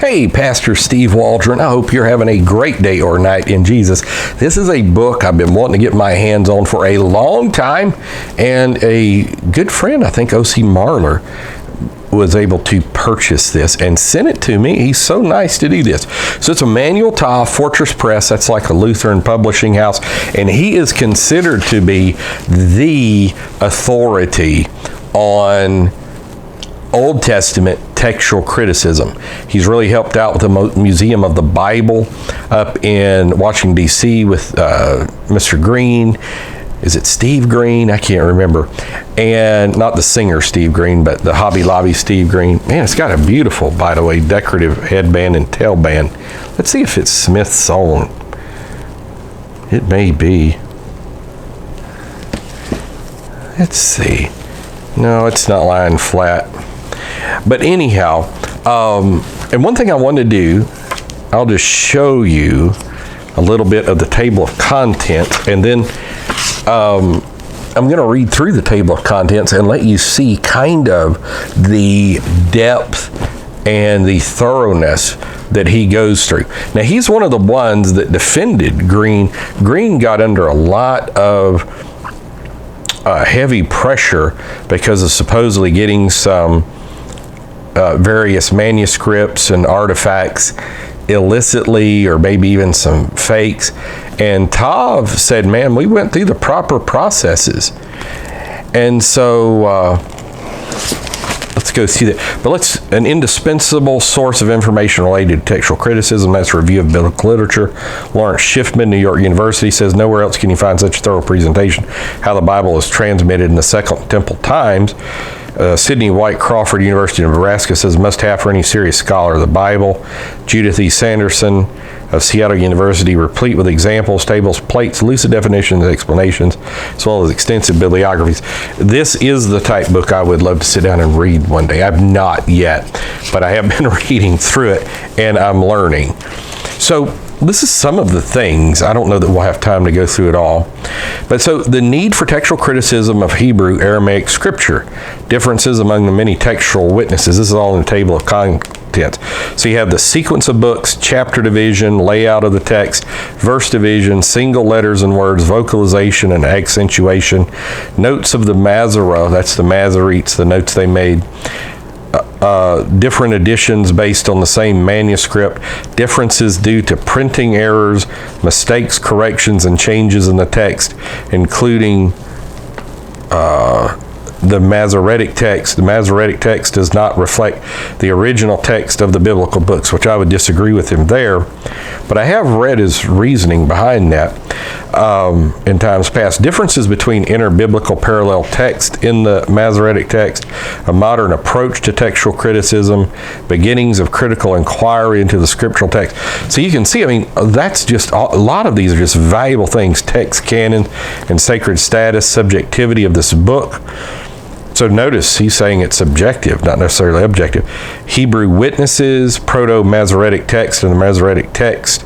Hey, Pastor Steve Waldron. I hope you're having a great day or night in Jesus. This is a book I've been wanting to get my hands on for a long time, and a good friend, I think O.C. Marler, was able to purchase this and send it to me. He's so nice to do this. So it's Emmanuel, Fortress Press. That's like a Lutheran publishing house, and he is considered to be the authority on Old Testament textual criticism. He's really helped out with the Museum of the Bible up in Washington, D.C. with Mr. Green. Is it Steve Green? I can't remember. And not the singer Steve Green, but the Hobby Lobby Steve Green. Man, it's got a beautiful, by the way, decorative headband and tailband. Let's see if it's Smith's own. It may be. Let's see. No, it's not lying flat. But anyhow, and one thing I want to do, I'll just show you a little bit of the table of contents, and then I'm going to read through the table of contents and let you see kind of the depth and the thoroughness that he goes through. Now, he's one of the ones that defended Green. Green got under a lot of heavy pressure because of supposedly getting some various manuscripts and artifacts illicitly, or maybe even some fakes. And Tav said, man, we went through the proper processes. And so let's go see that. But an indispensable source of information related to textual criticism, that's a review of biblical literature. Lawrence Schiffman, New York University, says nowhere else can you find such a thorough presentation how the Bible is transmitted in the Second Temple times. Sidney White Crawford, University of Nebraska, says must have for any serious scholar of the Bible. Judith E. Sanderson of Seattle University, replete with examples, tables, plates, lucid definitions, explanations, as well as extensive bibliographies. This is the type book I would love to sit down and read one day. I've not yet, but I have been reading through it, and I'm learning. So this is some of the things. I don't know that we'll have time to go through it all. But so the need for textual criticism of Hebrew Aramaic scripture, differences among the many textual witnesses. This is all in the table of contents. So you have the sequence of books, chapter division, layout of the text, verse division, single letters and words, vocalization and accentuation, notes of the Masorah, that's the Masoretes, the notes they made, different editions based on the same manuscript, differences due to printing errors, mistakes, corrections, and changes in the text, including the Masoretic text. The Masoretic text does not reflect the original text of the biblical books, which I would disagree with him there. But I have read his reasoning behind that in times past. Differences between interbiblical parallel text in the Masoretic text, a modern approach to textual criticism, beginnings of critical inquiry into the scriptural text. So you can see, I mean, that's just, a lot of these are just valuable things. Text canon and sacred status, subjectivity of this book. So notice he's saying it's subjective, not necessarily objective. Hebrew witnesses, Proto-Masoretic text and the Masoretic text,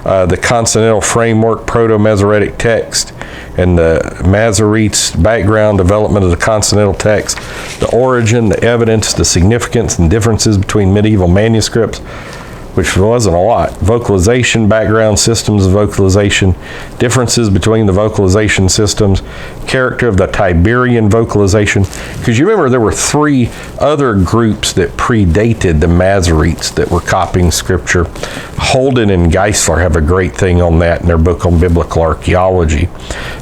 the consonantal framework, Proto-Masoretic text, and the Masoretes' background development of the consonantal text, the origin, the evidence, the significance and differences between medieval manuscripts, which wasn't a lot. Vocalization, background systems of vocalization, differences between the vocalization systems, character of the Tiberian vocalization. Because you remember there were three other groups that predated the Masoretes that were copying scripture. Holden and Geisler have a great thing on that in their book on biblical archaeology.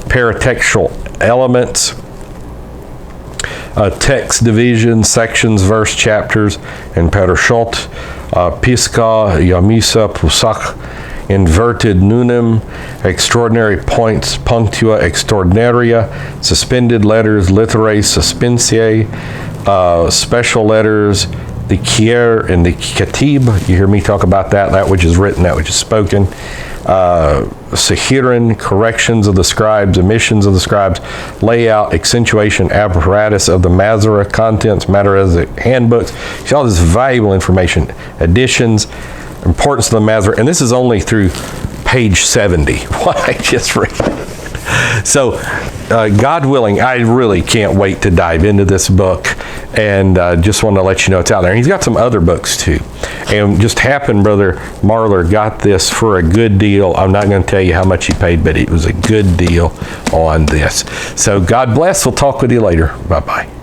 Paratextual elements, text division, sections, verse, chapters, and Parashot, Pisca, Yamisa, Pusak, inverted nunim, extraordinary points, punctua extraordinaria, suspended letters, literae suspensiae, special letters, the kier and the katib. You hear me talk about that which is written, that which is spoken. Sahirin, corrections of the scribes, omissions of the scribes, layout, accentuation, apparatus of the Masorah, contents, Masoretic handbooks. You see all this valuable information, additions, importance of the Masorah, and this is only through page 70, what I just read. So God willing, I really can't wait to dive into this book, and just want to let you know it's out there. And he's got some other books too. And just happened, Brother Marler got this for a good deal. I'm not going to tell you how much he paid, but it was a good deal on this. So God bless. We'll talk with you later. Bye-bye.